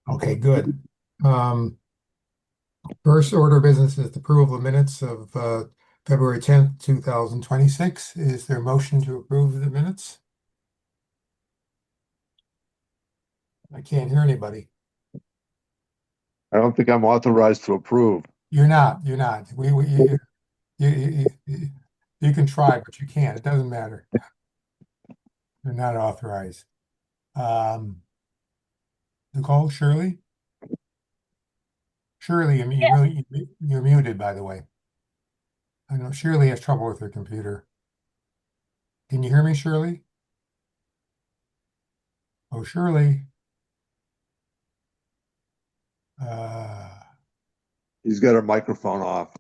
Okay, good. Um, First order of business is the approval of minutes of February 10th, 2026. Is there a motion to approve the minutes? I can't hear anybody. I don't think I'm authorized to approve. You're not. You can try, but you can't. It doesn't matter. You're not authorized. Um, Nicole, Shirley? Shirley, you're muted, by the way. I know Shirley has trouble with her computer. Can you hear me, Shirley? Oh, Shirley. Uh, He's got her microphone off.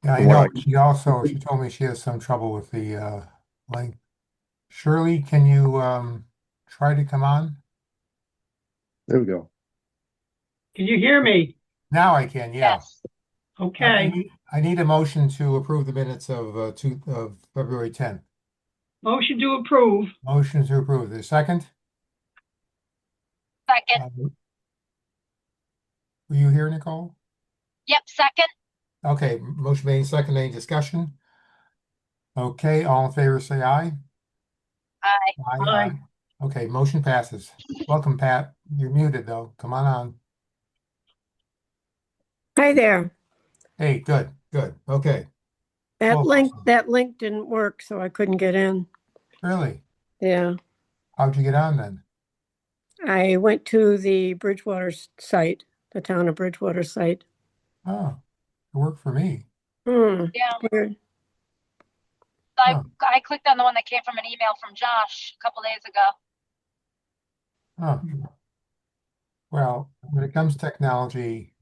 yeah, I From what know. I, She told me she has some trouble with the link. Shirley, can you try to come on? there we go. Can you hear me? Now I can, yeah. Yes. Okay. I need a motion to approve the minutes of February 10th. Motion to approve. Motion to approve. The second? Second. Were you here, Nicole? Yep. Second. Okay, motion made second. Any discussion? Okay, all in favor, say aye. Aye. Aye. Okay, motion passes. Welcome, Pat. You're muted though. Come on. Hi there. Hey, good. Okay. That Oh, link awesome. that link didn't work, so I couldn't get in. Really? Yeah. How'd you get on then? I went to the Bridgewater site, the town of Bridgewater site. Oh, it worked for me. Yeah. Weird. Huh. I clicked on the one that came from an email from Josh a couple days ago. Huh. Well, when it comes to technology,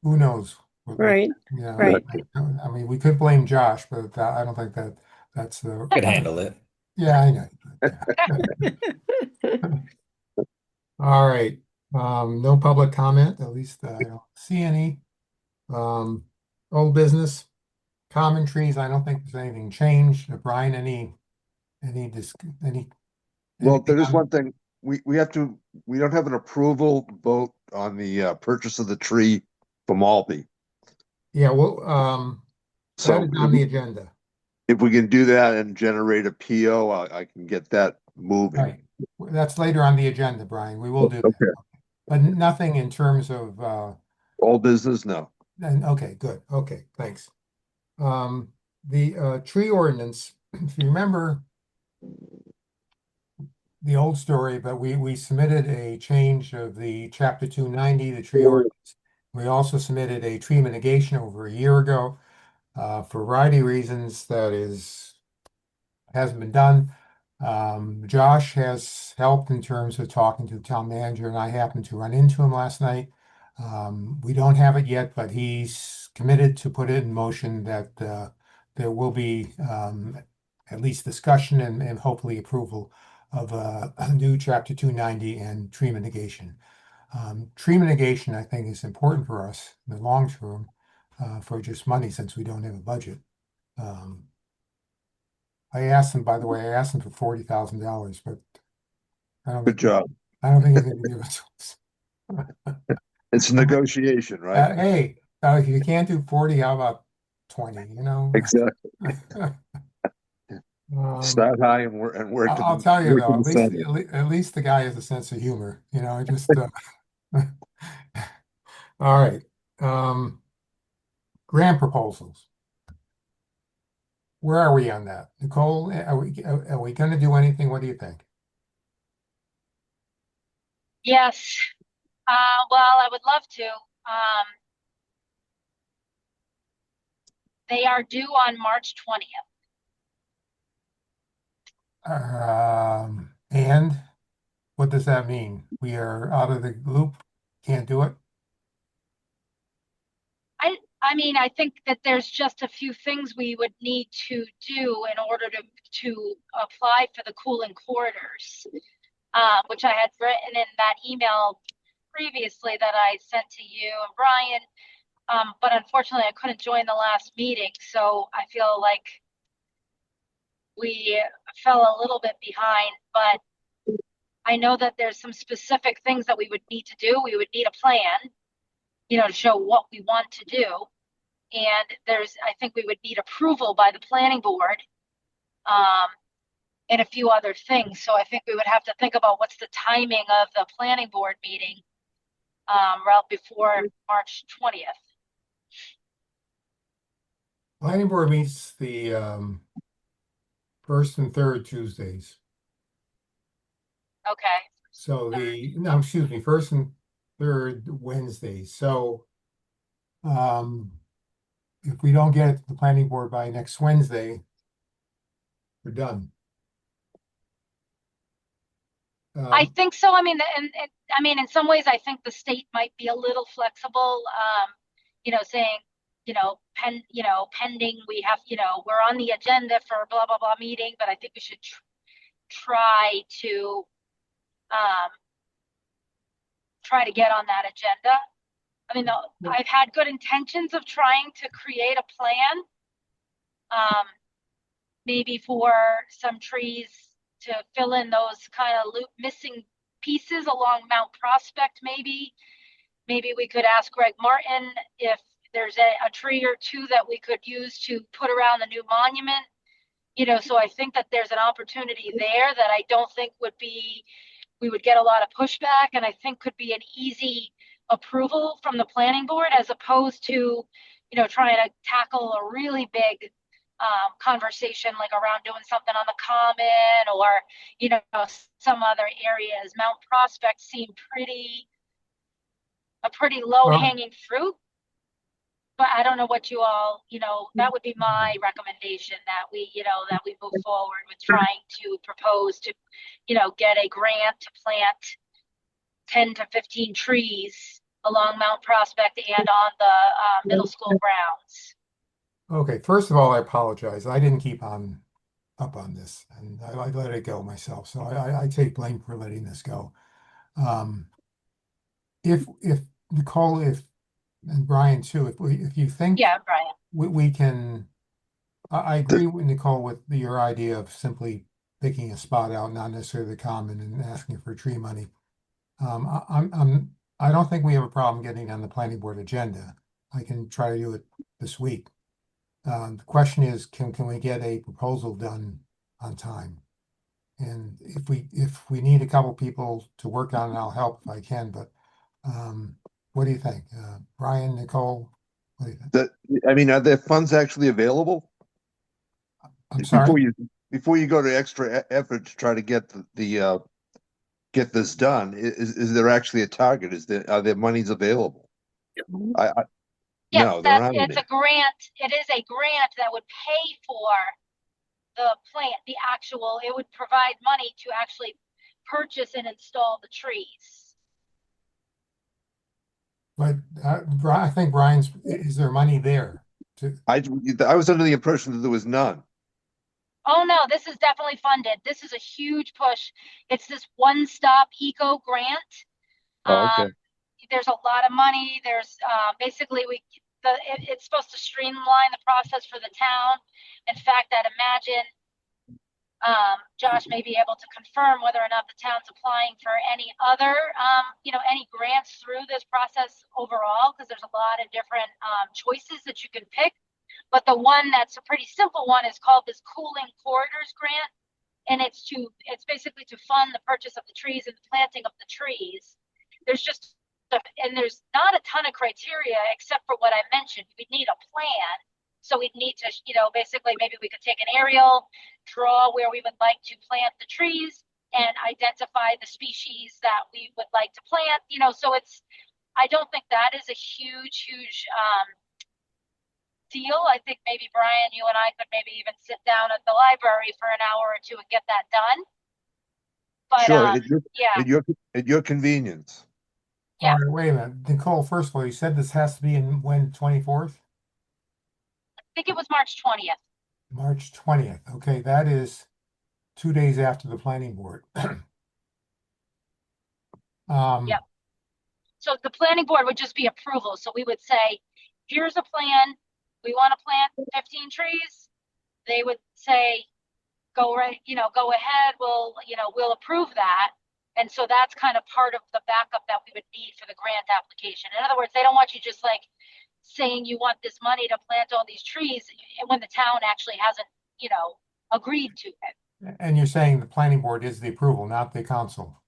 who knows? Right. Right. I mean, we could blame Josh, but I don't think that's the. Could handle it. Yeah, I know. All right. No public comment, at least I don't see any. Um, Old business, common trees. I don't think there's anything changed. Brian, any Well, anything there is on? one thing. We don't have an approval vote on the purchase of the tree from Albee. Yeah, well, that So is on the agenda. if we can do that and generate a PO, I can get that moving. Right. That's later on the agenda, Brian. We will do Okay. that. But nothing in terms of All business? No. and okay, good. Okay, thanks. The tree ordinance, if you remember the old story, but we submitted a change of the chapter 290, the tree ordinance. We also submitted a tree mitigation over a year ago. For a variety of reasons hasn't been done. Josh has helped in terms of talking to the town manager, and I happened to run into him last night. We don't have it yet, but he's committed to put it in motion that there will be at least discussion and hopefully approval of a new chapter 290 and tree mitigation. Tree mitigation, I think, is important for us in the long term for just money since we don't have a budget. I asked him, by the way, I asked him for $40,000, but Good job. I don't think he's going to give it to us. It's a negotiation, right? Hey, if you can't do 40, how about 20, you know? Exactly. Start high and work I'll tell you work though, to the center. at least the guy has a sense of humor, you know, just all right. Grant proposals. Where are we on that? Nicole, are we going to do anything? What do you think? Yes. Well, I would love to. They are due on March 20th. And what does that mean? We are out of the loop? Can't do it? I mean, I think that there's just a few things we would need to do in order to apply for the cooling corridors, which I had written in that email previously that I sent to you and Brian. But unfortunately, I couldn't join the last meeting, so I feel like we fell a little bit behind. But I know that there's some specific things that we would need to do. We would need a plan, to show what we want to do. And I think we would need approval by the planning board, and a few other things. So I think we would have to think about what's the timing of the planning board meeting, right before March 20th. Planning board meets the first and third Tuesdays. Okay. So no, excuse me, first and third Wednesdays. So if we don't get it to the planning board by next Wednesday, we're done. I think so. I mean, and I mean, in some ways, I think the state might be a little flexible, saying, pending, we have, we're on the agenda for blah, blah, blah meeting, but I think we should try to get on that agenda. I mean, I've had good intentions of trying to create a plan, maybe for some trees to fill in those kind of missing pieces along Mount Prospect. Maybe we could ask Greg Martin if there's a tree or two that we could use to put around the new monument. So I think that there's an opportunity there that I don't think we would get a lot of pushback, and I think could be an easy approval from the planning board, as opposed to, trying to tackle a really big conversation like around doing something on the common, or, some other areas. Mount Prospect seemed a pretty low hanging fruit. But I don't know what you all, that would be my recommendation, that we move forward with trying to propose to, get a grant to plant 10 to 15 trees along Mount Prospect and on the middle school grounds. Okay, first of all, I apologize. I didn't keep up on this, and I let it go myself. So I take blame for letting this go. If Nicole, and Brian too, if you think Yeah, Brian. we can, I agree with Nicole with your idea of simply picking a spot out, not necessarily the common, and asking for tree money. I don't think we have a problem getting on the planning board agenda. I can try to do it this week. The question is, can we get a proposal done on time? And if we need a couple people to work on it, I'll help if I can. But what do you think, Brian, Nicole? What do you think? Are there funds actually available? I'm sorry. Before you go to extra effort to try to get get this done, is there actually a target? Are there monies available? Yes, No, there aren't it's any. a grant. It is a grant that would pay for the plant, it would provide money to actually purchase and install the trees. But I think is there money there? I was under the impression that there was none. Oh no, this is definitely funded. This is a huge push. It's this one-stop eco grant. Oh, okay. There's a lot of money. There's basically it's supposed to streamline the process for the town. In fact, I'd imagine Josh may be able to confirm whether or not the town's applying for any other, any grants through this process overall, because there's a lot of different choices that you can pick. But the one that's a pretty simple one is called this Cooling Corridors Grant. And it's basically to fund the purchase of the trees and the planting of the trees. There's not a ton of criteria except for what I mentioned. We'd need a plan. So we'd need to, basically maybe we could take an aerial, draw where we would like to plant the trees and identify the species that we would like to plant, so I don't think that is a huge deal. I think maybe Brian, you and I could maybe even sit down at the library for an hour or two and get that done. But Sure, yeah. at your convenience. Yeah. All right, wait a minute. Nicole, first of all, you said this has to be in when, 24th? I think it was March 20th. March 20th. Okay, that is 2 days after the planning board. Yep. So the planning board would just be approval. So we would say, here's a plan. We want to plant 15 trees. They would say, go ahead. We'll approve that. And so that's kind of part of the backup that we would need for the grant application. In other words, they don't want you just like saying you want this money to plant all these trees when the town actually hasn't, agreed to it. And you're saying the planning board is the approval, not the council.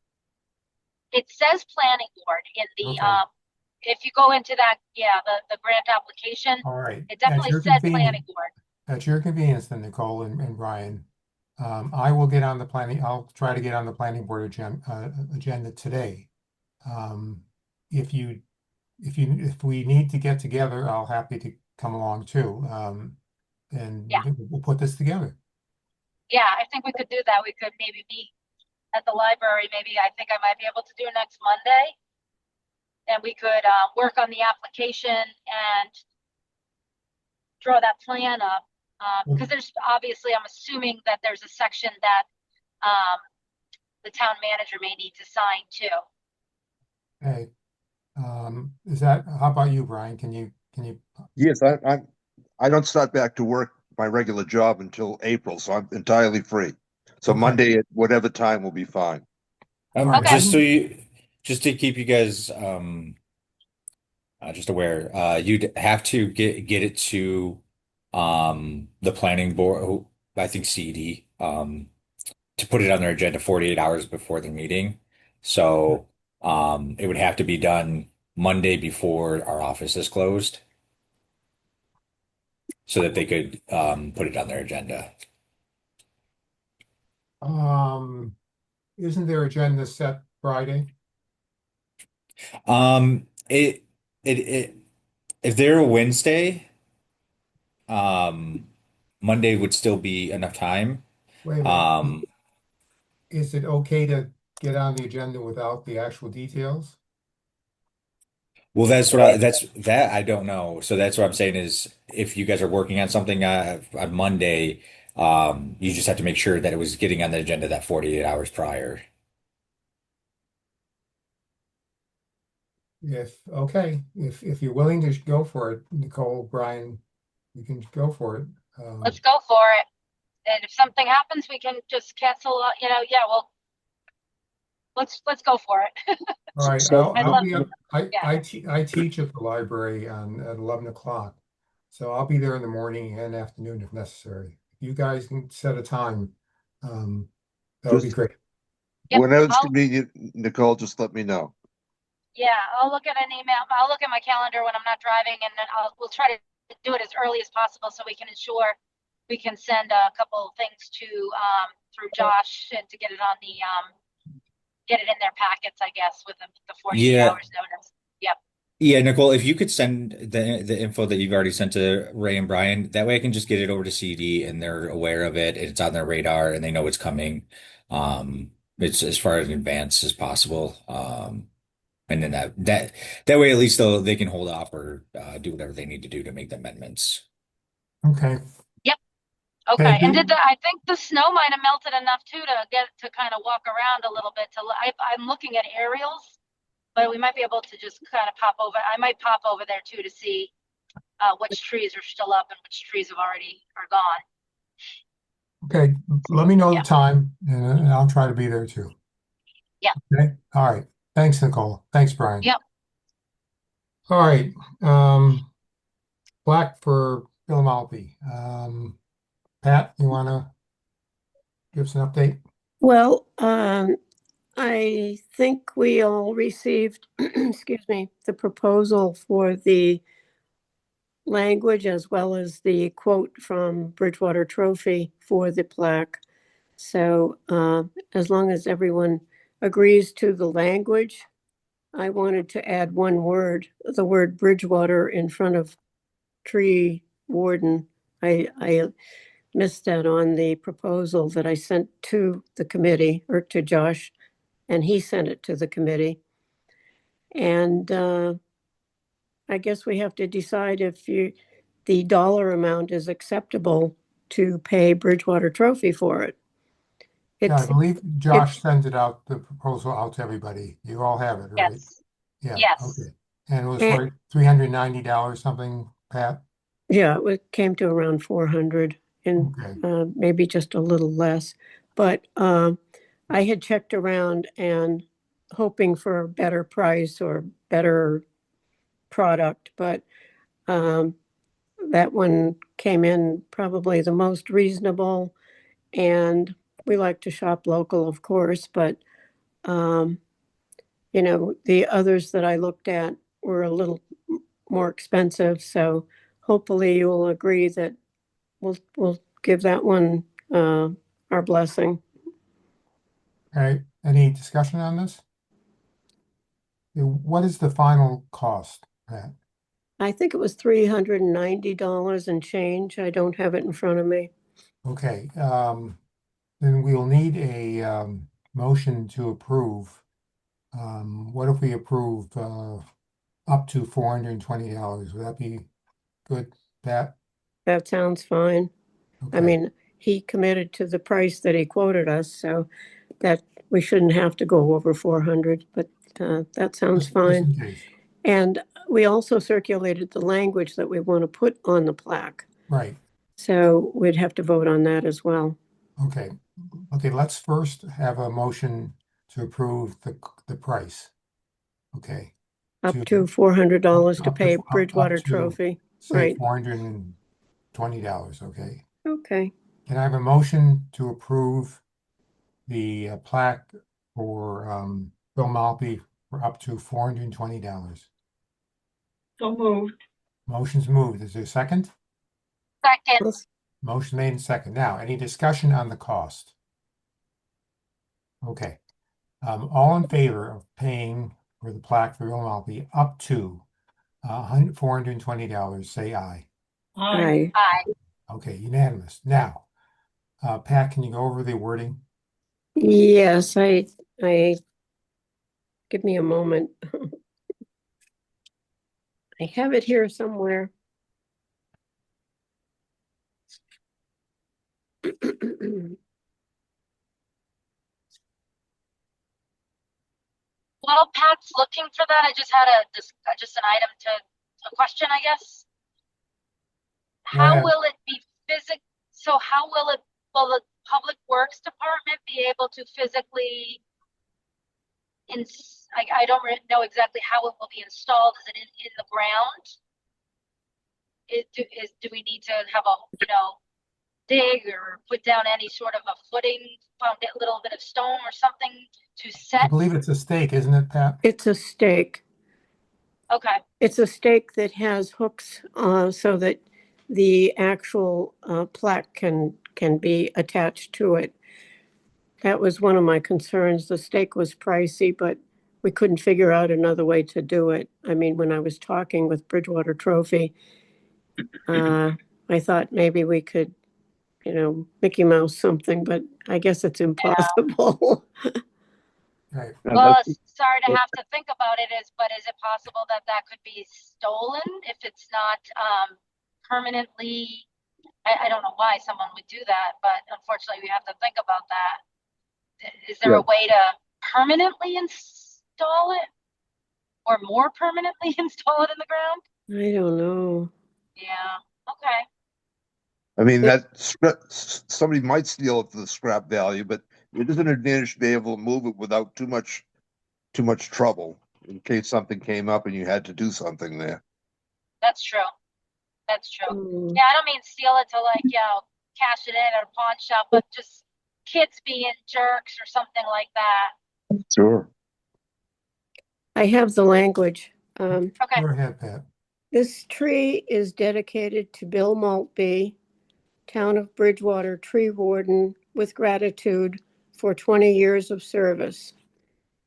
It says planning board in the, Okay. if you go into that, the grant application, All right. it At definitely your said convenience- planning board. At your convenience then, Nicole and Brian. I will get on the I'll try to get on the planning board agenda today. If we need to get together, I'll happy to come along too. And Yeah. we'll put this together. Yeah, I think we could do that. We could maybe meet at the library. Maybe I think I might be able to do next Monday. And we could work on the application and draw that plan up. Because there's obviously, I'm assuming that there's a section that the town manager may need to sign too. Hey, how about you, Brian? Can you, Yes, I don't start back to work my regular job until April, so I'm entirely free. So Okay. Monday at whatever time will be fine. Okay. Just to keep you guys just aware, you'd have to get it to the planning board, I think CED, to put it on their agenda 48 hours before the meeting. So it would have to be done Monday before our office is closed, so that they could put it on their agenda. isn't their agenda set Friday? It if they're a Wednesday, Monday would still be enough time. Wait a minute. Um, Is it okay to get on the agenda without the actual details? well, that I don't know. So that's what I'm saying is if you guys are working on something on Monday, you just have to make sure that it was getting on the agenda that 48 hours prior. If you're willing to go for it, Nicole, Brian, you can go for it. Let's go for it. And if something happens, we can just cancel. Well, let's go for it. All right, So- I'll be love- I teach at the library at 11 o'clock. So I'll be there in the morning and afternoon if necessary. If you guys can set a time, that would be Just- great. Yep, Whenever it's I'll- convenient, Nicole, just let me know. Yeah, I'll look at an email. I'll look at my calendar when I'm not driving, and then we'll try to do it as early as possible so we can ensure we can send a couple of things through Josh and to get it on the get it in their packets, I guess, with the 48 Yeah. hours notice. Yeah, Nicole, if you could send the info that you've already sent to Ray and Brian, that way I can just get it over to CD and they're aware of it, and it's on their radar and they know it's coming. It's as far in advance as possible. And then that way at least they can hold off or do whatever they need to do to make the amendments. Okay. Okay, Thank and you. I think the snow might have melted enough too to get to kind of walk around a little bit. I'm looking at aerials, but we might be able to just kind of pop over. I might pop over there too to see which trees are still up and which trees are gone. Okay, let me know the Yeah. time and I'll try to be there too. Yeah. Okay, all right. Thanks, Nicole. Thanks, Brian. Yep. All right, plaque for Bill Maltby. Pat, you want to give us an update? Well, I think we all received, excuse me, the proposal for the language as well as the quote from Bridgewater Trophy for the plaque. So as long as everyone agrees to the language, I wanted to add one word, the word Bridgewater in front of tree warden. I missed that on the proposal that I sent to the committee or to Josh, and he sent it to the committee. And I guess we have to decide if the dollar amount is acceptable to pay Bridgewater Trophy for it. Yeah, I It's, believe Josh sent it out, the proposal out to everybody. You all have it, right? Yes. Yeah, Yes. okay. And it was And- for $390 something, Pat? yeah, it came to around 400 and Okay. maybe just a little less. But I had checked around and hoping for a better price or better product, but that one came in probably the most reasonable. And we like to shop local, of course, but the others that I looked at were a little more expensive. So hopefully you will agree that we'll give that one our blessing. Okay, any discussion on this? What is the final cost, Pat? I think it was $390 and change. I don't have it in front of me. Okay, then we'll need a motion to approve. What if we approve up to $420? Would that be good, Pat? That sounds fine. I Okay. mean, he committed to the price that he quoted us, so that we shouldn't have to go over 400, but that sounds Just fine. in case. And we also circulated the language that we want to put on the plaque. Right, So we'd have to vote on that as well. okay. Okay, let's first have a motion to approve the price. Okay. Up To- to $400 to up pay up Bridgewater to, Trophy. Say Right. $420, okay. Okay. Can I have a motion to approve the plaque for Bill Maltby for up to $420? So moved. Motion's moved. Is there a second? Second, Motion made and second. Now, any discussion on the cost? Okay. All in favor of paying for the plaque for Bill Maltby up to $420, say aye. Aye. Aye. aye. Okay, unanimous. Now, Pat, can you go over the wording? Yes, I give me a moment. I have it here somewhere. While Pat's looking for that, I just had just an item a question, I guess. Go How ahead. will it be will the Public Works Department be able to physically I don't know exactly how it will be installed. Is it in the ground? Do we need to have dig or put down any sort of a footing, found a little bit of stone or something to I set? believe it's a stake, isn't it, Pat? It's a stake. Okay, It's a stake that has hooks so that the actual plaque can be attached to it. That was one of my concerns. The stake was pricey, but we couldn't figure out another way to do it. I mean, when I was talking with Bridgewater Trophy, I thought maybe we could, Mickey Mouse something, but I guess it's impossible. Right. Now, well, that's- sorry to have to think about it, but is it possible that could be stolen if it's not permanently? I don't know why someone would do that, but unfortunately we have to think about that. Is there Yeah. a way to permanently install it or more permanently install it in the ground? I don't know. Yeah, okay. I mean, somebody might steal it for the scrap value, but it is an advantage to be able to move it without too much trouble in case something came up and you had to do something there. That's true. That's true. Mm. Yeah, I don't mean steal it to cash it in at a pawn shop, but just kids being jerks or something like that. Sure. I have the language. Okay. Go ahead, Pat. This tree is dedicated to Bill Maltby, Town of Bridgewater Tree Warden, with gratitude for 20 years of service.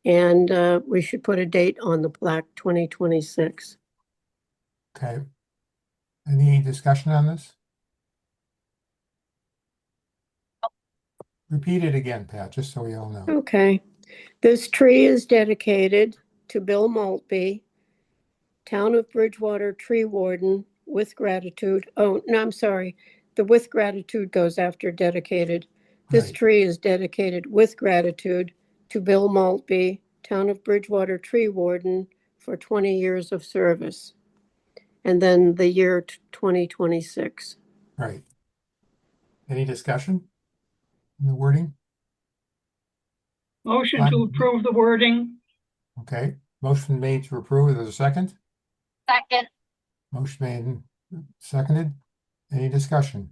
And we should put a date on the plaque, 2026. Okay. Any discussion on this? Repeat it again, Pat, just so we all know. Okay. This tree is dedicated to Bill Maltby, Town of Bridgewater Tree Warden, with gratitude. Oh, no, I'm sorry. The with gratitude goes after dedicated. This Right. tree is dedicated with gratitude to Bill Maltby, Town of Bridgewater Tree Warden, for 20 years of service. And then the year 2026. Right. Any discussion in the wording? Motion to approve the wording. Okay, motion made to approve. Is there a second? Second, Motion made and seconded. Any discussion?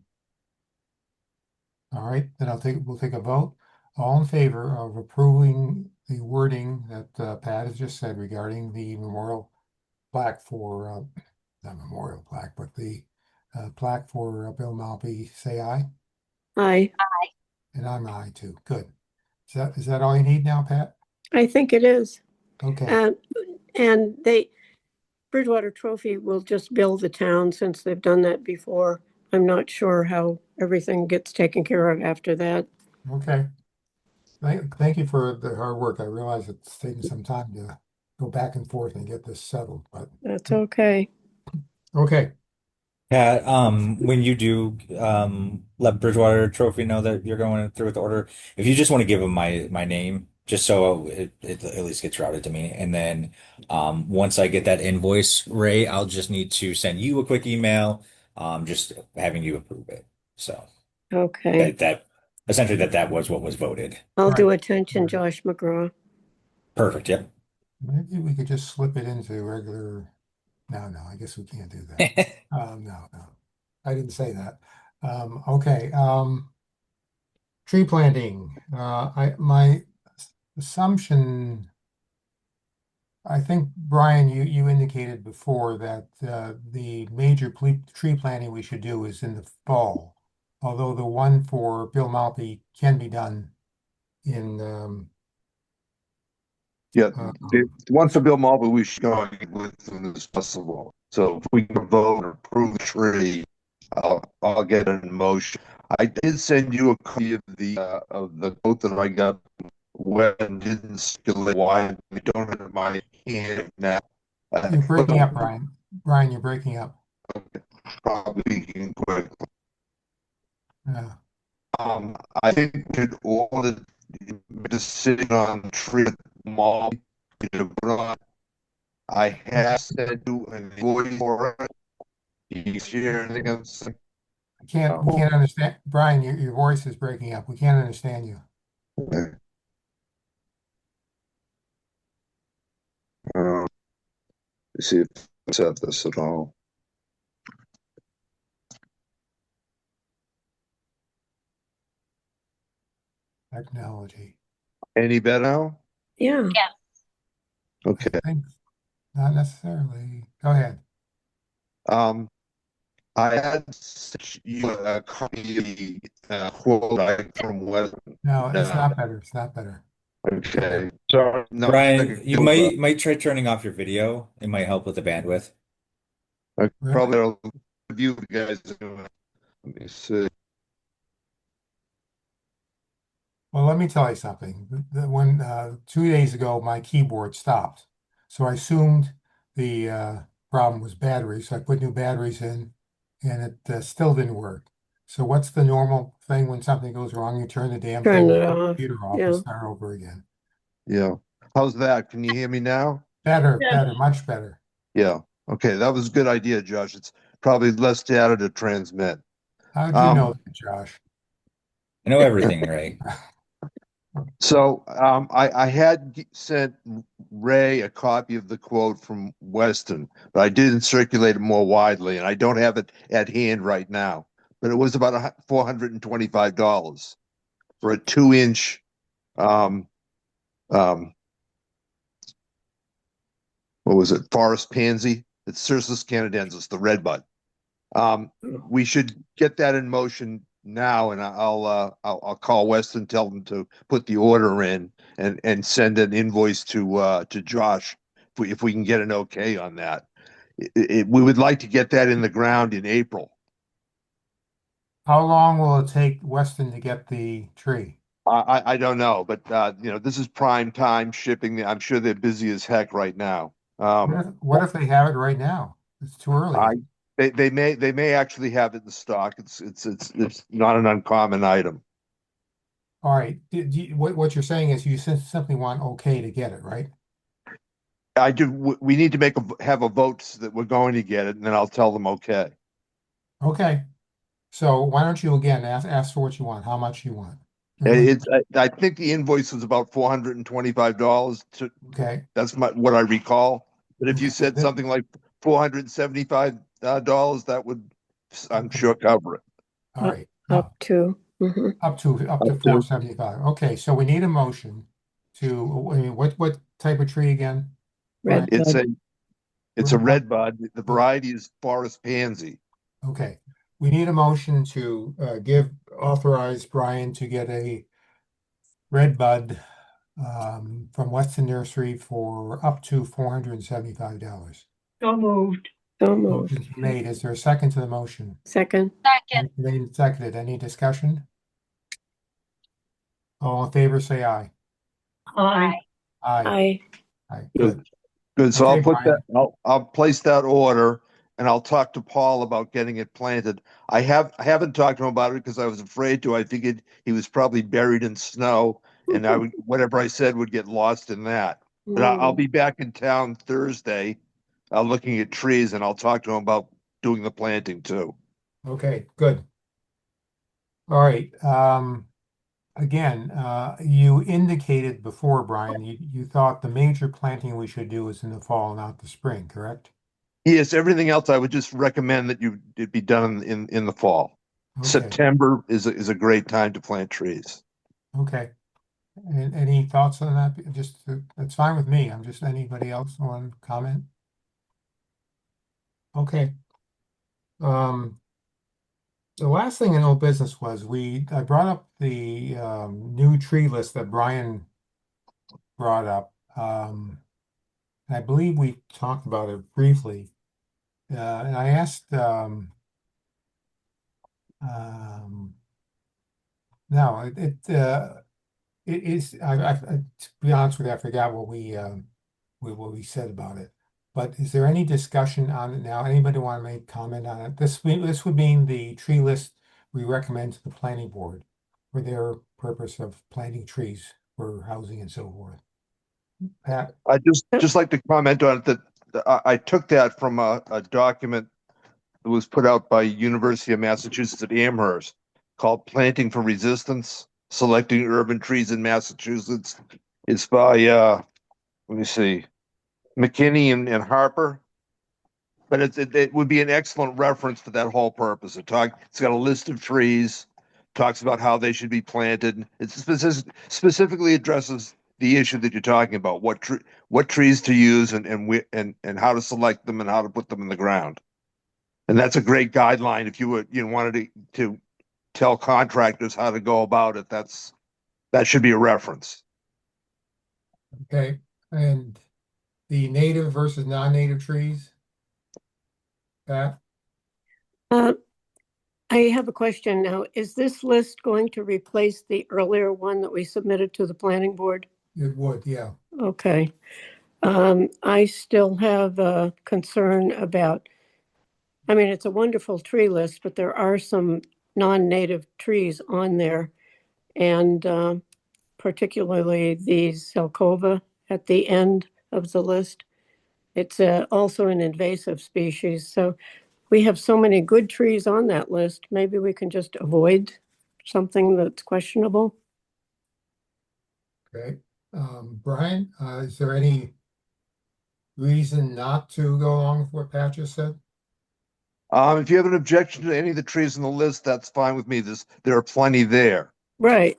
All right, then we'll take a vote. All in favor of approving the wording that Pat has just said regarding the memorial plaque for, not memorial plaque, but the plaque for Bill Malpe, say aye. Aye. And I'm aye too. Good. Is that all you need now, Pat? I think it is. Okay, And Bridgewater Trophy will just bill the town since they've done that before. I'm not sure how everything gets taken care of after that. okay. Thank you for the hard work. I realize it's taken some time to go back and forth and get this settled, but That's okay. okay. Pat, when you do let Bridgewater Trophy know that you're going through with the order, if you just want to give them my name, just so it at least gets routed to me, and then once I get that invoice, Ray, I'll just need to send you a quick email, just having you approve it. So Okay. that essentially that was what was voted. I'll do Right. attention, Josh McGraw. Perfect. Yep. Maybe we could just slip it into regular. No, I guess we can't do that. No, I didn't say that. Okay. Tree planting. My assumption. I think, Brian, you indicated before that the major tree planting we should do is in the fall, although the one for Bill Malpe can be done in Yeah, the one for Bill Marble, we should go with as soon as possible. So if we can vote or approve the tree, I'll get it in motion. I did send you a copy of the quote that I got when didn't circulate why I don't have it in my hand now. You're breaking up, Brian. Brian, you're breaking up. Probably quick. Yeah. I think we should all the decision on the tree at the mall. I have sent you an invoice for it. You hear anything else? We can't understand. Brian, your voice is breaking up. We can't understand you. Okay. Let's see if I said this at all. Technology. Any better now? Yeah. Okay. I think not necessarily. Go ahead. I had sent you a copy of the quote I from West. No, it's No. not better. It's not better. Okay. Sorry. No, Brian, you might try turning off your video. It might help with the bandwidth. I probably will review the guys. Let me see. Well, let me tell you something. When 2 days ago, my keyboard stopped. So I assumed the problem was batteries. So I put new batteries in and it still didn't work. So what's the normal thing when something goes wrong? You turn the damn Turn thing it off, off, computer off, yeah. and start over again. Yeah. How's that? Can you hear me now? Better, Yes. much better. Yeah. Okay. That was a good idea, Josh. It's probably less data to transmit. How did you know that, Josh? I know everything, right? So I had sent Ray a copy of the quote from Weston, but I didn't circulate it more widely, and I don't have it at hand right now. But it was about $425 for a 2-inch what was it? Forest pansy. It's Cercis canadensis, the red bud. We should get that in motion now, and I'll call Weston, tell them to put the order in and send an invoice to Josh if we can get an okay on that. We would like to get that in the ground in April. How long will it take Weston to get the tree? I don't know, but this is prime time shipping. I'm sure they're busy as heck right now. What if they have it right now? It's too early. They may actually have it in stock. It's not an uncommon item. All right. What you're saying is you simply want okay to get it, right? I do. We need to have a vote so that we're going to get it, and then I'll tell them okay. Okay. So why don't you again ask for what you want, how much you want, I think the invoice was about $425 to, Okay, that's what I recall. But if you Okay, said that- something like $475, that would, I'm Okay. sure, cover it. all right. Up to, Up to Up to. 475. Okay, so we need a motion to, I mean, what type of tree again? red It's bud. a red bud. The variety is forest pansy. Okay, we need a motion to authorize Brian to get a red bud from Weston Nursery for up to $475. So moved. So moved. Motion's made. Is there a second to the motion? Second, Second, Made and seconded. Any discussion? All in favor, say aye. Aye. Aye. aye. Aye, Good. good. Good. So I'll Okay, put Brian. that, I'll place that order and I'll talk to Paul about getting it planted. I haven't talked to him about it because I was afraid to. I figured he was probably buried in snow and whatever I said would get lost in that. But I'll be back in town Thursday, looking at trees, and I'll talk to him about doing the planting too. Okay, good. All right, again, you indicated before, Brian, you thought the major planting we should do is in the fall, not the spring, correct? Yes, everything else I would just recommend that it be done in the fall. Okay, September is a great time to plant trees. okay. And any thoughts on that? Just, that's fine with me. I'm just, anybody else want to comment? Okay. The last thing in old business was I brought up the new tree list that Brian brought up. I believe we talked about it briefly. And I asked no, it is to be honest with you, I forgot what we said about it. But is there any discussion on it now? Anybody want to make comment on it? This would mean the tree list we recommend to the planning board for their purpose of planting trees for housing and so forth. Pat, I just like to comment on it that I took that from a document that was put out by University of Massachusetts at Amherst called Planting for Resistance, Selecting Urban Trees in Massachusetts. It's by, let me see, McKinney and Harper. But it would be an excellent reference for that whole purpose. It's got a list of trees, talks about how they should be planted. It specifically addresses the issue that you're talking about, what trees to use and how to select them and how to put them in the ground. And that's a great guideline if you wanted to tell contractors how to go about it. That should be a reference. okay, and the native versus non-native trees? Pat? I have a question now. Is this list going to replace the earlier one that we submitted to the planning board? It would, yeah. Okay. I still have a concern about, I mean, it's a wonderful tree list, but there are some non-native trees on there. And particularly the Zelkova at the end of the list. It's also an invasive species. So we have so many good trees on that list. Maybe we can just avoid something that's questionable. Okay, Brian, is there any reason not to go along with what Pat just said? If you have an objection to any of the trees on the list, that's fine with me. There are plenty there. Right.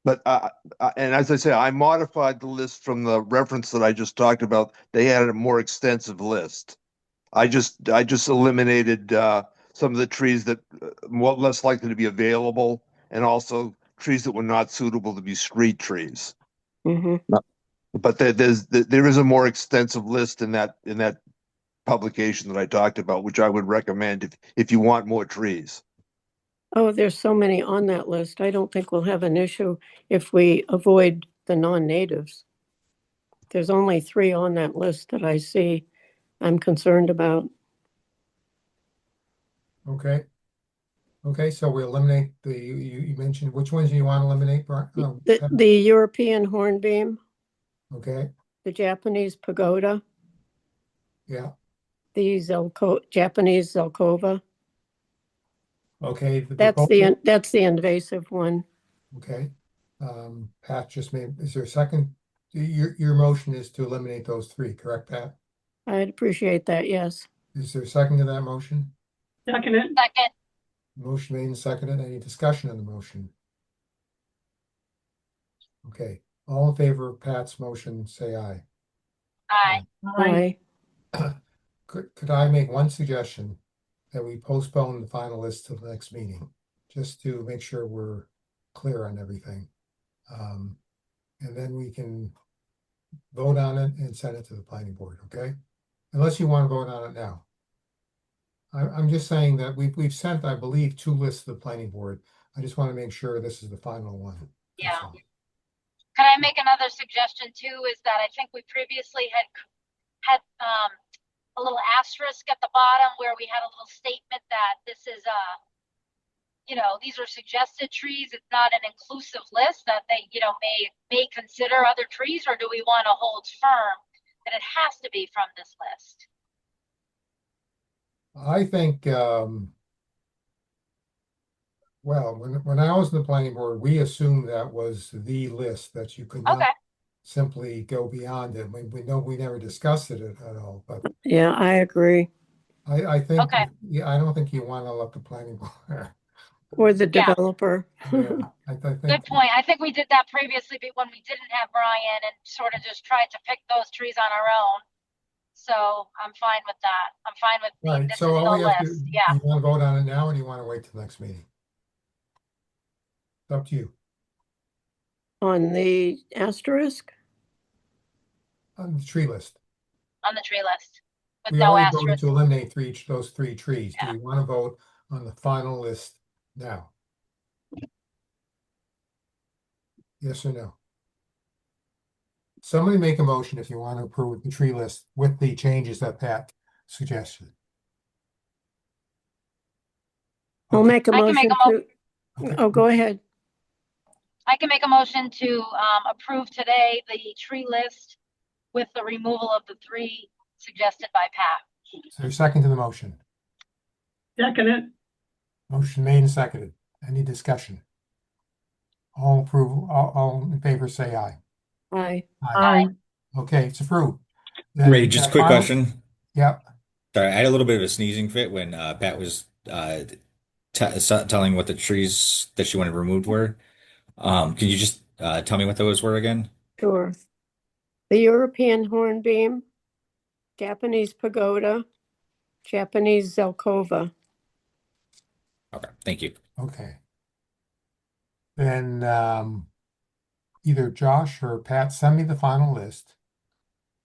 But and as I say, I modified the list from the reference that I just talked about. They had a more extensive list. I just eliminated some of the trees that were less likely to be available, and also trees that were not suitable to be street trees. Hmm. But there is a more extensive list in that publication that I talked about, which I would recommend if you want more trees. Oh, there's so many on that list. I don't think we'll have an issue if we avoid the non-natives. There's only 3 on that list that I see I'm concerned about. Okay. Okay, so we eliminate you mentioned, which ones do you want to eliminate, Brian? Pat? The European hornbeam, Okay, the Japanese pagoda, yeah, the Japanese Zelkova. okay. That's the invasive one. Okay. Pat just made, is there a second? Your motion is to eliminate those three, correct, Pat? I'd appreciate that, yes. Is there a second to that motion? Second it. Second, Motion made and seconded. Any discussion on the motion? Okay, all in favor of Pat's motion, say aye. aye. Aye. Aye. Could I make one suggestion that we postpone the final list till the next meeting, just to make sure we're clear on everything? And then we can vote on it and send it to the planning board, okay? Unless you want to vote on it now. I'm just saying that we've sent, I believe, 2 lists to the planning board. I just want to make sure this is the final one. That's Yeah. all. Can I make another suggestion too, is that I think we previously had a little asterisk at the bottom where we had a little statement that this is these are suggested trees. It's not an inclusive list, that they, may consider other trees, or do we want to hold firm that it has to be from this list? I think, well, when I was in the planning board, we assumed that was the list, that you could not Okay, simply go beyond it. We know we never discussed it at all, but Yeah, I agree. I think, Okay. yeah, I don't think you want to let the planning board. Or the Yeah. developer. Yeah, I think. good point. I think we did that previously when we didn't have Brian and sort of just tried to pick those trees on our own. So I'm fine with that. I'm fine with Right, this so is all the we have to, list. Yeah. you want to vote on it now, or do you want to wait till the next meeting? It's up to you. On the asterisk? On the tree list. On the tree list with We no already voted asterisk. to eliminate those 3 trees. Do Yeah. we want to vote on the final list now? Yes or no? Somebody make a motion if you want to approve the tree list with the changes that Pat suggested. I'll Okay, make a I can motion make a to, okay. oh, go ahead. I can make a motion to approve today the tree list with the removal of the 3 suggested by Pat. So there's a second to the motion. Second it. Motion made and seconded. Any discussion? All in favor, say aye. Aye. Aye. Okay, it's approved. Then Ray, just a that quick final- question. Yep, Sorry, I had a little bit of a sneezing fit when Pat was telling what the trees that she wanted removed were. Can you just tell me what those were again? Sure. The European hornbeam, Japanese pagoda, Japanese zelkova. Okay, thank you. okay. Then either Josh or Pat, send me the final list,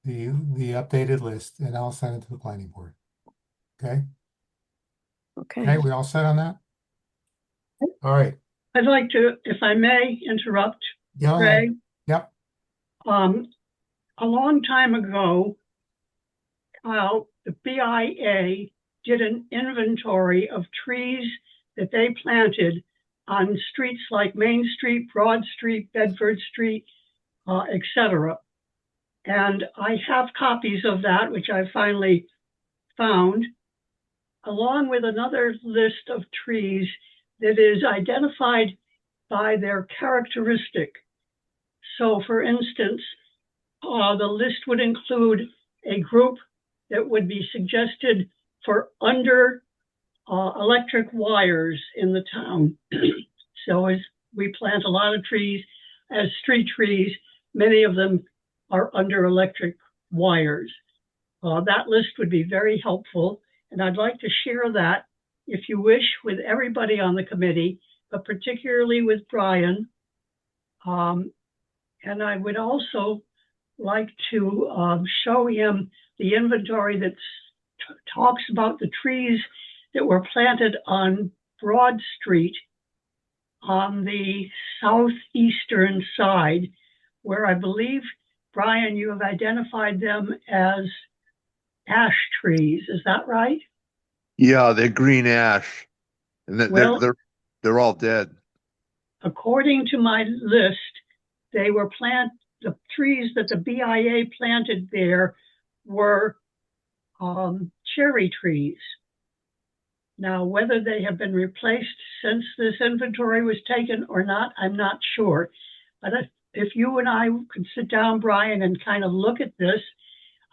the updated list, and I'll send it to the planning board. Okay, Okay. we all set on that? All right. I'd like to, if I may interrupt, Go ahead. Craig. Yep, A long time ago, the BIA did an inventory of trees that they planted on streets like Main Street, Broad Street, Bedford Street, etc. And I have copies of that, which I finally found, along with another list of trees that is identified by their characteristic. So, for instance, the list would include a group that would be suggested for under electric wires in the town. So as we plant a lot of trees as street trees, many of them are under electric wires. That list would be very helpful, and I'd like to share that, if you wish, with everybody on the committee, but particularly with Brian. And I would also like to show him the inventory that talks about the trees that were planted on Broad Street on the southeastern side, where I believe, Brian, you have identified them as ash trees. Is that right? Yeah, they're green ash, and Well- they're all dead. According to my list, they were the trees that the BIA planted there were cherry trees. Now, whether they have been replaced since this inventory was taken or not, I'm not sure. But if you and I could sit down, Brian, and kind of look at this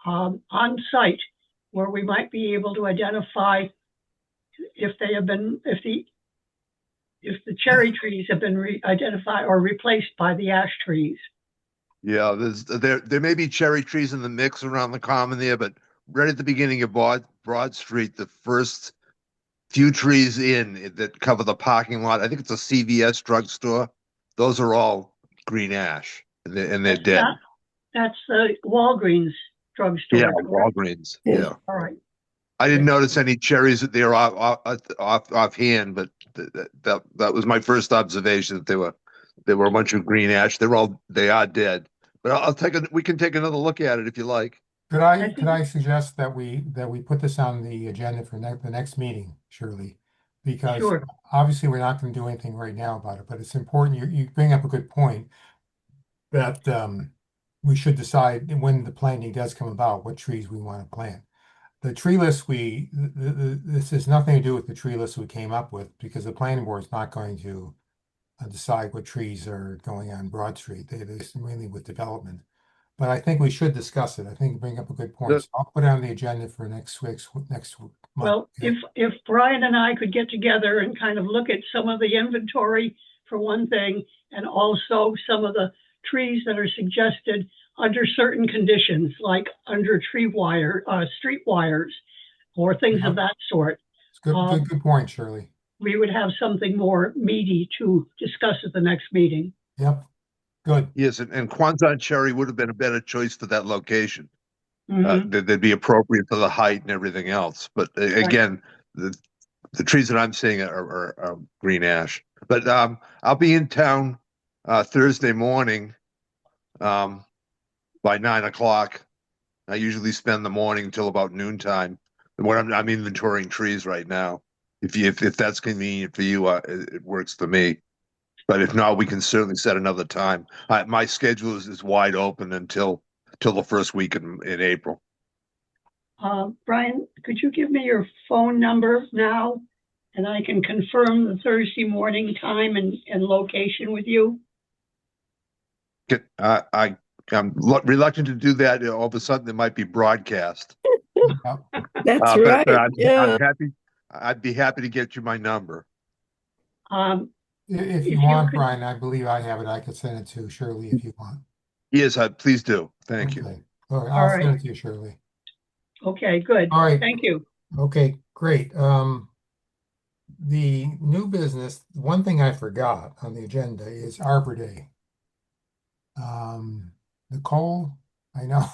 on site, where we might be able to identify if they have been, if the cherry trees have been identified or replaced by the ash trees. Yeah, there may be cherry trees in the mix around the common there, but right at the beginning of Broad Street, the first few trees in that cover the parking lot, I think it's a CVS drugstore. Those are all green ash, and they're dead. That's the Walgreens drugstore. Yeah, correct? Walgreens. Yeah. Yeah. All right. I didn't notice any cherries there offhand, but that was my first observation, that there were a bunch of green ash. They are dead. But we can take another look at it if you like. Could I I suggest that we put this on the agenda for the next meeting, Shirley? Because Sure. obviously we're not going to do anything right now about it, but it's important. You bring up a good point that we should decide when the planting does come about, what trees we want to plant. The tree list this has nothing to do with the tree list we came up with, because the planning board is not going to decide what trees are going on Broad Street. It's mainly with development. But I think we should discuss it. I think you bring up a good point. So I'll put it on the agenda for next month. Well, okay? if Brian and I could get together and kind of look at some of the inventory for one thing, and also some of the trees that are suggested under certain conditions, like under street wires, or things of that sort, It's good point, Shirley. we would have something more meaty to discuss at the next meeting. Yep, good. Yes, and Kwanzaa cherry would have been a better choice for that location. Mhm. They'd be appropriate for the height and everything else. But again, the trees that I'm seeing are green ash. But I'll be in town Thursday morning by 9 o'clock. I usually spend the morning till about noontime. And when I'm inventorying trees right now. If that's convenient for you, it works for me. But if not, we can certainly set another time. My schedule is wide open until the first week in April. Brian, could you give me your phone number now? And I can confirm the Thursday morning time and location with you. I'm reluctant to do that. All of a sudden, it might be broadcast. That's right. Yeah. I'd be happy to get you my number. If you If want, could- Brian, I believe I have it. I could send it to Shirley if you want. Yes, please do. Thank you. Okay. All right, All I'll right. send it to you, Shirley. Okay, good. All right. Thank you. Okay, great. The new business, one thing I forgot on the agenda is Arbor Day. Nicole, I know.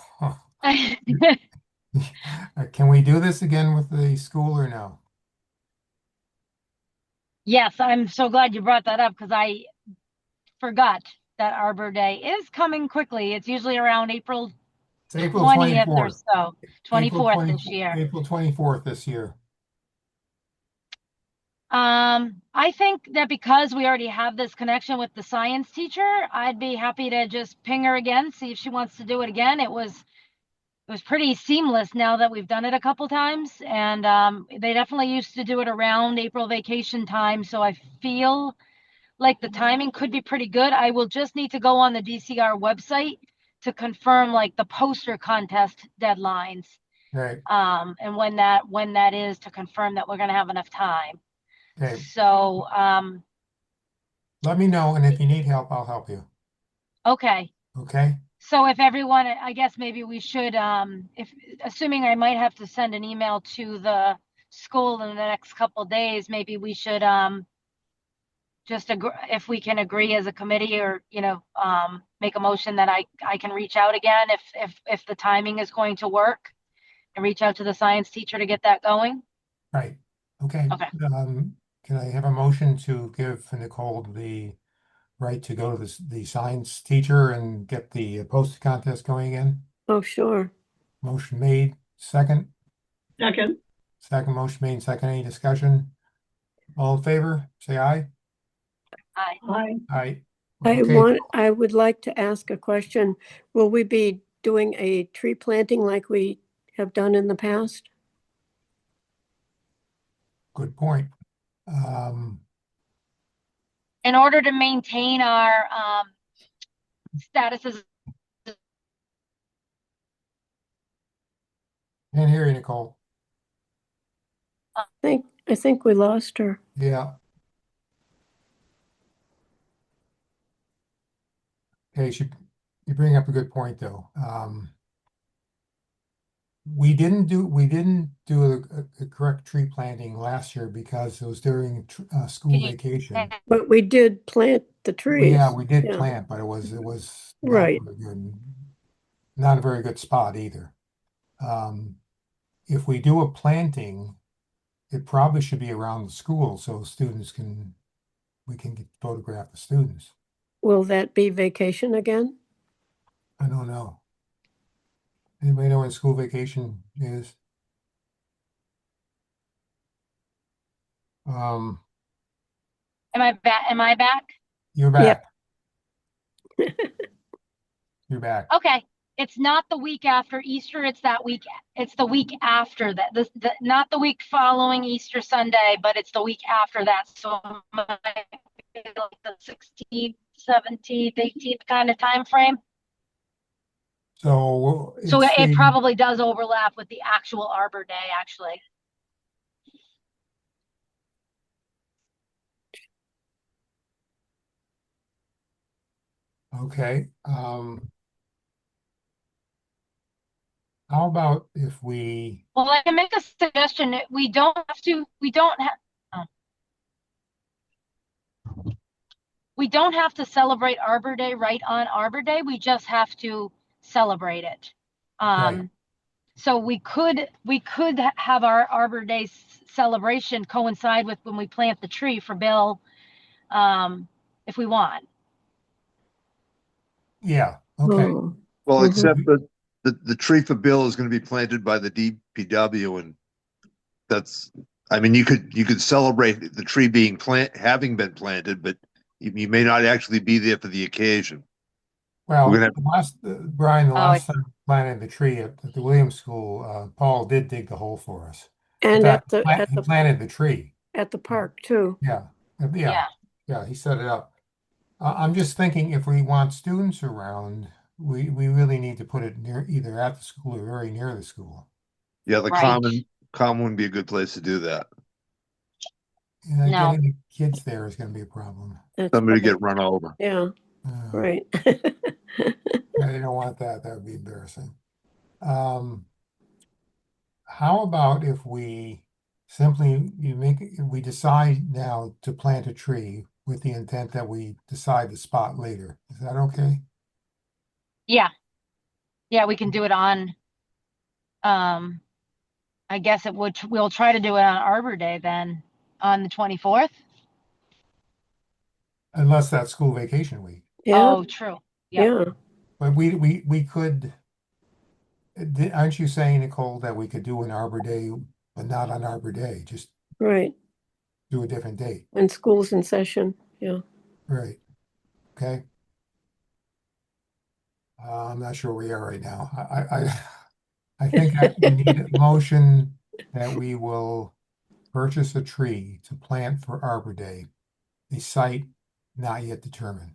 Can we do this again with the school or no? Yes, I'm so glad you brought that up, because I forgot that Arbor Day is coming quickly. It's usually around April It's April 20th or 24th. so, 24th this year. April 24th this year. I think that because we already have this connection with the science teacher, I'd be happy to just ping her again, see if she wants to do it again. It was pretty seamless now that we've done it a couple times, and they definitely used to do it around April vacation time, so I feel like the timing could be pretty good. I will just need to go on the DCR website to confirm like the poster contest deadlines, Right. and when that is, to confirm that we're going to have enough time. Okay. So Let me know, and if you need help, I'll help you. okay. Okay. So if everyone, I guess maybe we should, assuming I might have to send an email to the school in the next couple of days, maybe we should just agree, if we can agree as a committee, or make a motion that I can reach out again if the timing is going to work, and reach out to the science teacher to get that going. Right. Okay. Okay. Can I have a motion to give Nicole the right to go to the science teacher and get the poster contest going again? Oh, sure. Motion made. Second. Second. Second motion made. Second. Any discussion? All in favor? Say aye. Aye. Aye. Okay. I would like to ask a question. Will we be doing a tree planting like we have done in the past? good point. Um, In order to maintain our status as Can't hear you, Nicole. I think we lost her. Yeah. Okay, you bring up a good point though. We didn't do a correct tree planting last year because it was during school Can you- vacation. But we did plant the trees. Yeah, we did Yeah. plant, but it was not Right. very good, not a very good spot either. If we do a planting, it probably should be around the school so we can photograph the students. Will that be vacation again? I don't know. Anybody know when school vacation is? Am I back? Am I back? You're Yeah. back. You're back. Okay. It's not the week after Easter. It's that week. It's the week after that. Not the week following Easter Sunday, but it's the week after that. So like the 16th, 17th, 18th kind of time frame. So So it's it the- probably does overlap with the actual Arbor Day, actually. Okay. How about if we, Well, I can make a suggestion. We don't have to, we don't have to celebrate Arbor Day right on Arbor Day. We just have to celebrate it. Right. So we could have our Arbor Day celebration coincide with when we plant the tree for Bill, if we want. yeah, okay. Oh, Well, Mhm. except that the tree for Bill is going to be planted by the DPW, and that's, I mean, you could celebrate the tree being having been planted, but you may not actually be there for the occasion. Well, We're gonna Brian, the Oh, last time we planted the tree at the Williams School, Paul did dig the hole for us. In and fact, at he the planted the tree. at the park too. Yeah, yeah, yeah. yeah, he set it up. I'm just thinking if we want students around, we really need to put it either at the school or very near the school. Yeah, the Right. common would be a good place to do that. And No. getting the kids there is going to be a problem. That's Somebody right. get run over. Yeah, Uh, right. I don't want that. That would be embarrassing. How about if we simply we decide now to plant a tree with the intent that we decide the spot later? Is that okay? Yeah. Yeah, we can do it on, I guess we'll try to do it on Arbor Day then, on the 24th. Unless that's school vacation week. Yeah, Oh, true. Yeah. yeah. But we could, aren't you saying, Nicole, that we could do an Arbor Day, but not on Arbor Day, just Right. do a different date? When school's in session. Yeah. Right. Okay. I'm not sure where we are right now. I think we need a motion that we will purchase a tree to plant for Arbor Day, a site not yet determined.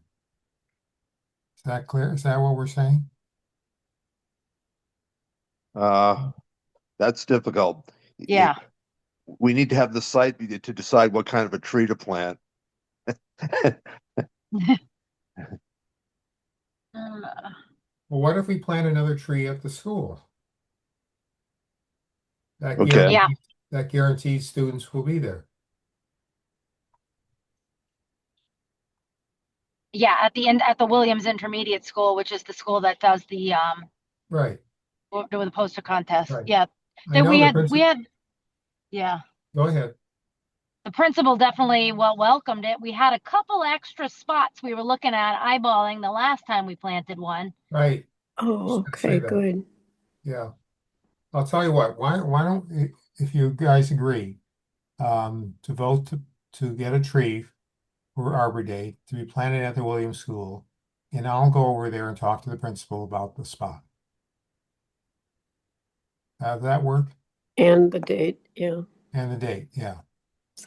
Is that clear? Is that what we're saying? That's difficult. Yeah. We need to have the site to decide what kind of a tree to plant. Well, what if we plant another tree at the school? That Okay. guarantees, Yeah. that guarantees students will be there. Yeah, at the Williams Intermediate School, which is the school that does the Right. do the poster contest. Right. Yeah. I know We the had principal. yeah. Go ahead. The principal definitely welcomed it. We had a couple extra spots we were looking at eyeballing the last time we planted one. Right. Oh, Just gonna say okay, that. good. Yeah. I'll tell you what, why don't, if you guys agree, to vote to get a tree for Arbor Day to be planted at the Williams School, and I'll go over there and talk to the principal about the spot. Does that work? And the date, yeah. And the date, yeah.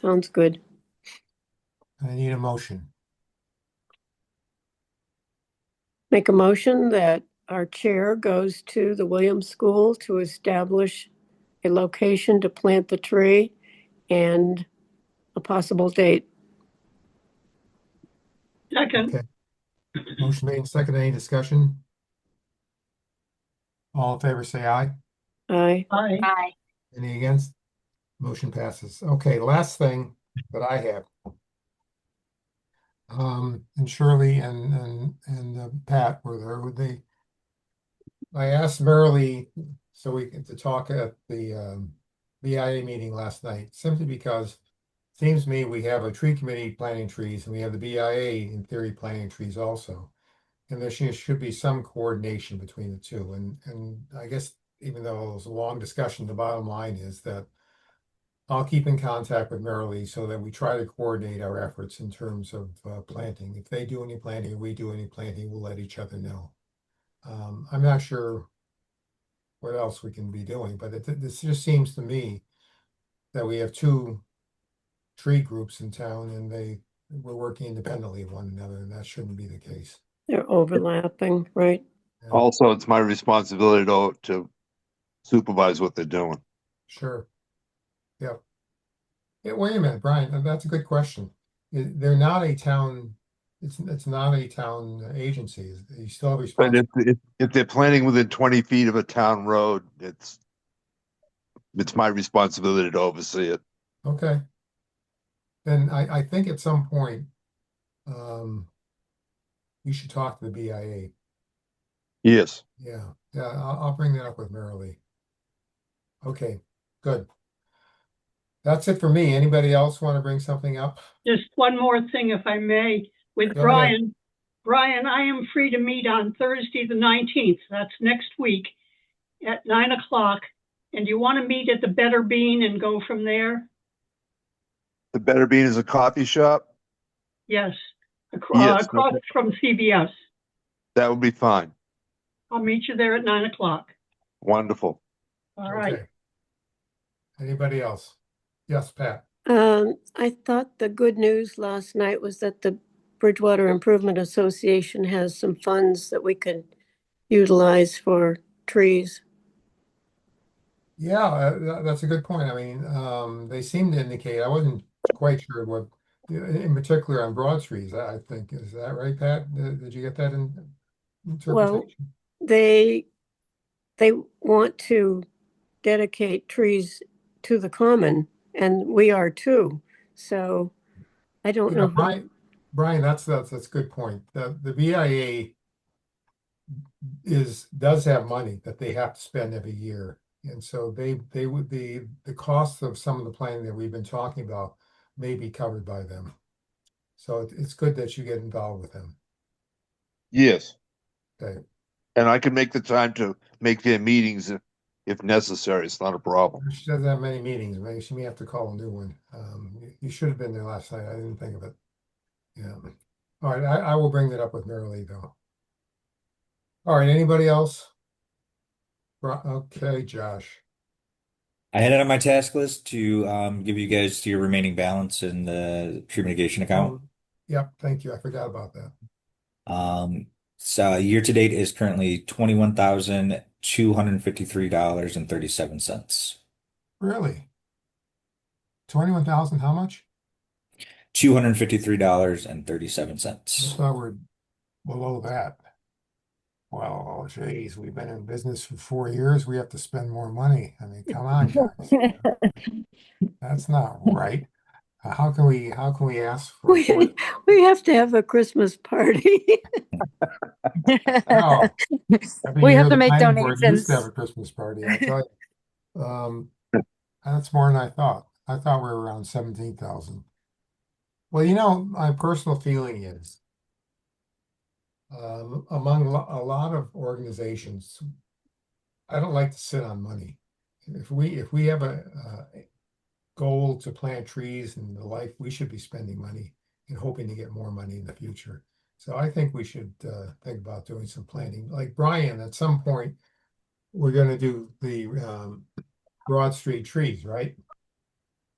Sounds good. I need a motion. Make a motion that our chair goes to the Williams School to establish a location to plant the tree and a possible date. Second, Okay. Motion made and seconded. Any discussion? All in favor, say aye. Aye. aye. Aye. Any against? Motion passes. Okay, last thing that I have. And Shirley and Pat were there. I asked Marilee so we could to talk at the BIA meeting last night, simply because it seems to me we have a tree committee planting trees and we have the BIA in theory planting trees also. And there should be some coordination between the two. And I guess even though it was a long discussion, the bottom line is that I'll keep in contact with Marilee so that we try to coordinate our efforts in terms of planting. If they do any planting or we do any planting, we'll let each other know. I'm not sure what else we can be doing, but this just seems to me that we have two tree groups in town and we're working independently of one another, and that shouldn't be the case. They're overlapping, right? Yeah, Also, it's my responsibility to supervise what they're doing. sure. Yep. Yeah, wait a minute, Brian, that's a good question. They're not a town, it's not a town agency. You still have But responsibility. if they're planting within 20 feet of a town road, it's my responsibility to oversee it. Okay. Then I think at some point, we should talk to the BIA. Yes. Yeah, I'll bring that up with Marilee. Okay, good. That's it for me. Anybody else want to bring something up? Just one more thing, if I may, with Go ahead. Brian. Brian, I am free to meet on Thursday, the 19th. That's next week at 9 o'clock. And you want to meet at the Better Bean and go from there? The Better Bean is a coffee shop. Yes, Yes, across from CBS. That would be fine. I'll meet you there at 9 o'clock. Wonderful. All right. Okay. Anybody else? Yes, Pat. I thought the good news last night was that the Bridgewater Improvement Association has some funds that we could utilize for trees. Yeah, that's a good point. I mean, they seem to indicate, I wasn't quite sure what, in particular on Broad Street, I think, is that right, Pat? Did you get that interpretation? They want to dedicate trees to the common, and we are too. So I don't Yeah, know. how- Brian, that's a good point. The BIA does have money that they have to spend every year. And so they would be, the cost of some of the planning that we've been talking about may be covered by them. So it's good that you get involved with them. Yes. Okay. And I can make the time to make their meetings if necessary. It's not a problem. She doesn't have many meetings. Maybe she may have to call a new one. You should have been there last night. I didn't think of it. Yeah. All right. I will bring that up with Marilee though. All right. Anybody else? Okay, Josh. I had it on my task list to give you guys your remaining balance in the tree mitigation account. Yep. Thank you. I forgot about that. So year to date is currently $21,253.37. Really? 21,000, how much? $253.37. I thought we're below that. Well, geez, we've been in business for 4 years. We have to spend more money. I mean, come on, guys. That's not right. How can we ask for? We have to have a Christmas party. Oh, every We year have to the make planning board used to have donations. a Christmas party, I'll tell you. That's more than I thought. I thought we were around 17,000. Well, my personal feeling is, among a lot of organizations, I don't like to sit on money. If we have a goal to plant trees and the like, we should be spending money and hoping to get more money in the future. So I think we should think about doing some planting. Like Brian, at some point, we're going to do the Broad Street trees, right?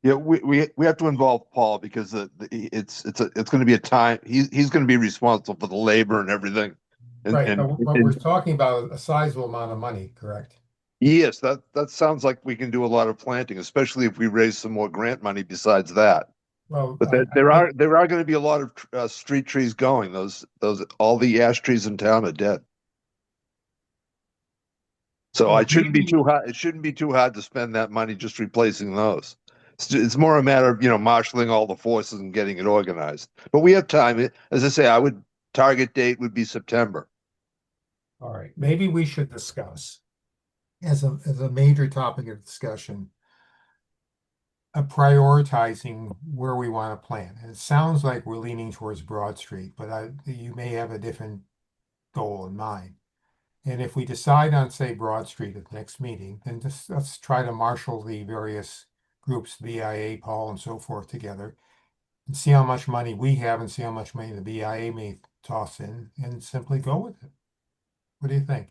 Yeah, we have to involve Paul because it's going to be a time, he's going to be responsible for the labor and everything. Right, but we're And talking about a sizable amount of money, correct? yes, that sounds like we can do a lot of planting, especially if we raise some more grant money besides that. Well, But there are going to be a lot of street trees going. Those all the ash trees in town are dead. So Well, it shouldn't be too hard. It shouldn't be too hard to spend that money just replacing those. It's more a matter of, marshaling all the forces and getting it organized. But we have time. As I say, I would target date would be September. all right, maybe we should discuss as a major topic of discussion, prioritizing where we want to plant. And it sounds like we're leaning towards Broad Street, but you may have a different goal in mind. And if we decide on, say, Broad Street at the next meeting, then just let's try to marshal the various groups, BIA, Paul, and so forth together, and see how much money we have and see how much money the BIA may toss in, and simply go with it. What do you think?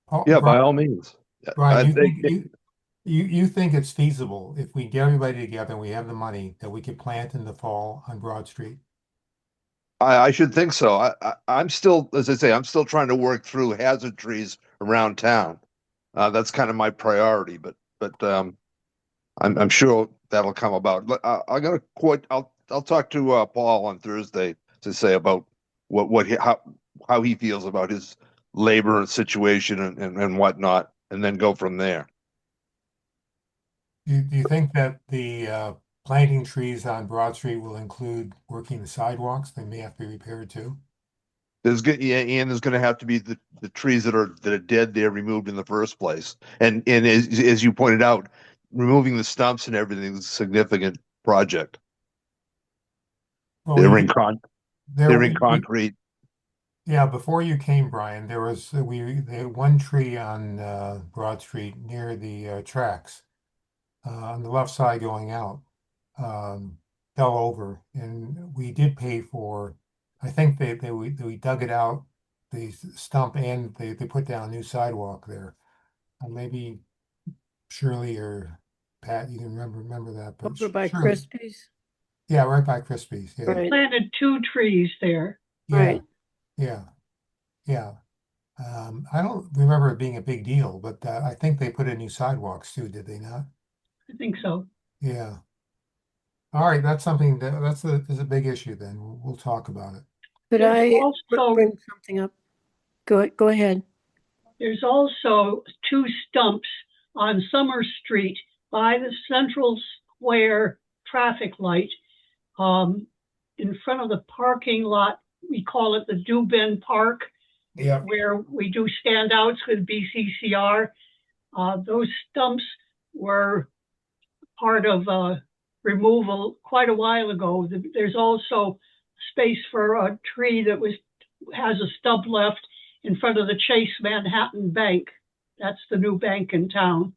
Paul, Yeah, by Brian, all means. Brian, I you think think you think it's feasible if we get everybody together and we have the money that we could plant in the fall on Broad Street? I should think so. I'm still, as I say, I'm still trying to work through hazard trees around town. That's kind of my priority, but I'm sure that'll come about. I'm gonna quote. I'll talk to Paul on Thursday to say about how he feels about his labor situation and whatnot, and then go from there. Do you think that the planting trees on Broad Street will include working the sidewalks? They may have to be repaired too. And there's going to have to be the trees that are dead there removed in the first place. And as you pointed out, removing the stumps and everything is a significant project. Well, They're we in did- con there, they're in we- concrete. Yeah, before you came, Brian, there was the one tree on Broad Street near the tracks on the left side going out fell over, and we did pay for. I think we dug it out, the stump, and they put down a new sidewalk there. Maybe Shirley or Pat, you can remember that, but Over by Shirley, Christie's. yeah, right by Crispy's, yeah, Right, Planted 2 trees there. yeah, right. yeah, yeah. I don't remember it being a big deal, but I think they put in new sidewalks too, did they not? I think so. Yeah. All right, that's something that's a big issue then. We'll talk about it. Could There's I also- bring something up? Go ahead. There's also 2 stumps on Summer Street by the Central Square traffic light, in front of the parking lot. We call it the Dubin Park, Yeah. where we do standouts with BCCR. Those stumps were part of removal quite a while ago. There's also space for a tree that has a stump left in front of the Chase Manhattan Bank. That's the new bank in town.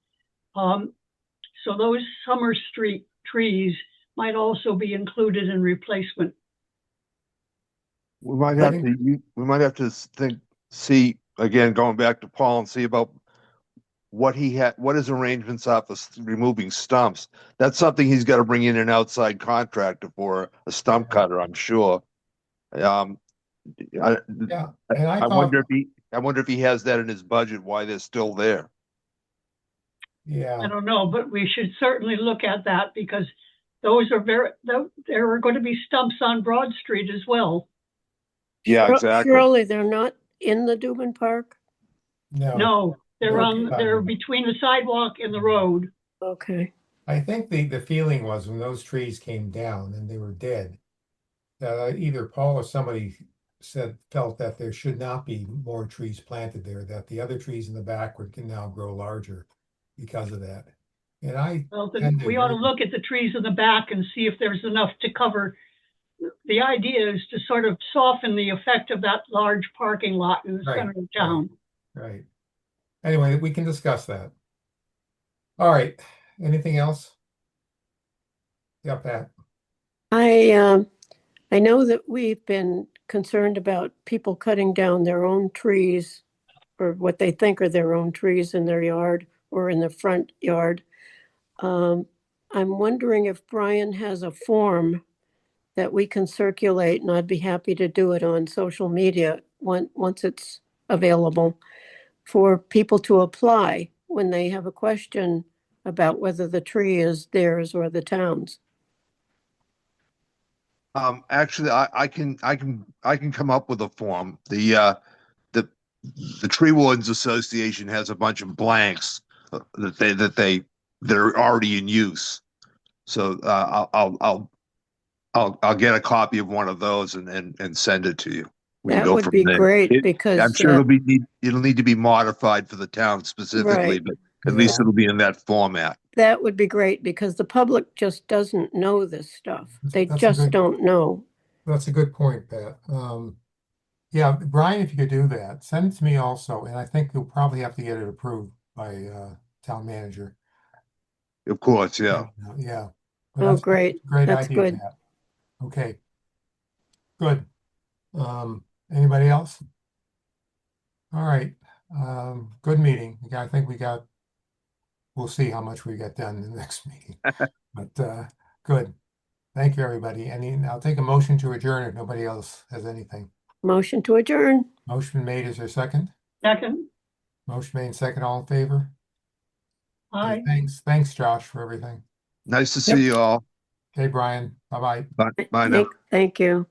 So those Summer Street trees might also be included in replacement. We might have to see again, going back to Paul and see about what his arrangements are for removing stumps. That's something he's got to bring in an outside contractor for, a stump cutter, I'm sure. I Yeah, and I thought, wonder if he has that in his budget, why they're still there. yeah, I don't know, but we should certainly look at that because those are there are going to be stumps on Broad Street as well. Yeah, exactly. Surely they're not in the Dubin Park? no. No, they're Okay. they're between the sidewalk and the road. Okay. I think the feeling was when those trees came down and they were dead, that either Paul or somebody felt that there should not be more trees planted there, that the other trees in the back can now grow larger because of that. And Well, then tend to we ought to agree. look at the trees in the back and see if there's enough to cover. The idea is to sort of soften the effect of that large parking lot in the Right, center of town. Right. Anyway, we can discuss that. All right. Anything else? Yeah, Pat. I know that we've been concerned about people cutting down their own trees or what they think are their own trees in their yard or in the front yard. I'm wondering if Brian has a form that we can circulate, and I'd be happy to do it on social media once it's available for people to apply when they have a question about whether the tree is theirs or the town's. Actually, I can come up with a form. The Tree Wardens Association has a bunch of blanks that are already in use. So I'll get a copy of one of those and send it to you. We can That go would from be there. great I'm because, sure it'll need to be modified for the town specifically, Right. but at least Yeah. it'll be in that format. that would be great because the public just doesn't know this stuff. They That's a just good- don't know. That's a good point, Pat. Yeah, Brian, if you could do that, send it to me also, and I think you'll probably have to get it approved by town manager. Of course, yeah. Yeah. But Oh, that's a great. Great That's idea, good. Pat. Okay. Good. Anybody else? All right. Good meeting. I think we'll see how much we get done in the next meeting. But good. Thank you, everybody. I'll take a motion to adjourn if nobody else has anything. Motion to adjourn. Motion made, is there a second? Second, Motion made, second, all in favor? Okay, aye. thanks, Josh, for everything. Nice to see you all. Okay, Brian, bye-bye. Bye now. Thank you.